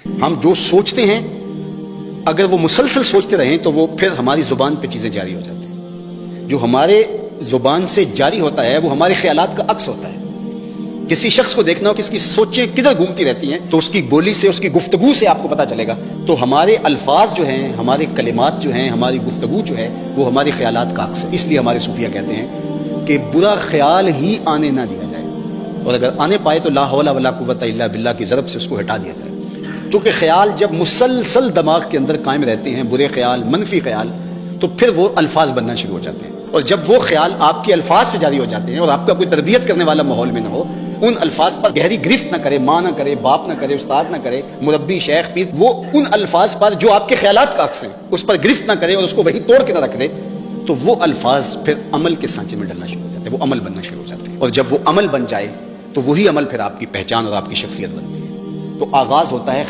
ہم جو سوچتے ہیں اگر وہ مسلسل سوچتے رہیں تو وہ پھر ہماری زبان پہ چیزیں جاری ہو جاتی ہیں. جو ہمارے زبان سے جاری ہوتا ہے وہ ہمارے خیالات کا عکس ہوتا ہے. کسی شخص کو دیکھنا ہو کہ اس کی سوچیں کدھر گھومتی رہتی ہیں تو اس کی بولی سے، اس کی گفتگو سے آپ کو پتہ چلے گا. تو ہمارے الفاظ جو ہیں، ہمارے کلمات جو ہیں، ہماری گفتگو جو ہے وہ ہمارے خیالات کا عکس ہے. اس لیے ہمارے صوفیہ کہتے ہیں کہ برا خیال ہی آنے نہ دیا جائے، اور اگر آنے پائے تو لا حول ولا قوت الا باللہ کی ضرب سے اس کو ہٹا دیا جائے. چونکہ خیال جب مسلسل دماغ کے اندر قائم رہتے ہیں، برے خیال، منفی خیال، تو پھر وہ الفاظ بننا شروع ہو جاتے ہیں. اور جب وہ خیال آپ کے الفاظ سے جاری ہو جاتے ہیں اور آپ کا کوئی تربیت کرنے والا ماحول میں نہ ہو، ان الفاظ پر گہری گرفت نہ کرے، ماں نہ کرے، باپ نہ کرے، استاد نہ کرے، مربی، شیخ، پیر، وہ ان الفاظ پر جو آپ کے خیالات کا عکس ہیں اس پر گرفت نہ کرے اور اس کو وہی توڑ کے نہ رکھ دے، تو وہ الفاظ پھر عمل کے سانچے میں ڈلنا شروع ہو جاتے ہیں، وہ عمل بننا شروع ہو جاتے ہیں. اور جب وہ عمل بن جائے تو وہی عمل پھر آپ کی پہچان اور آپ کی شخصیت بنتی ہے. تو آغاز ہوتا ہے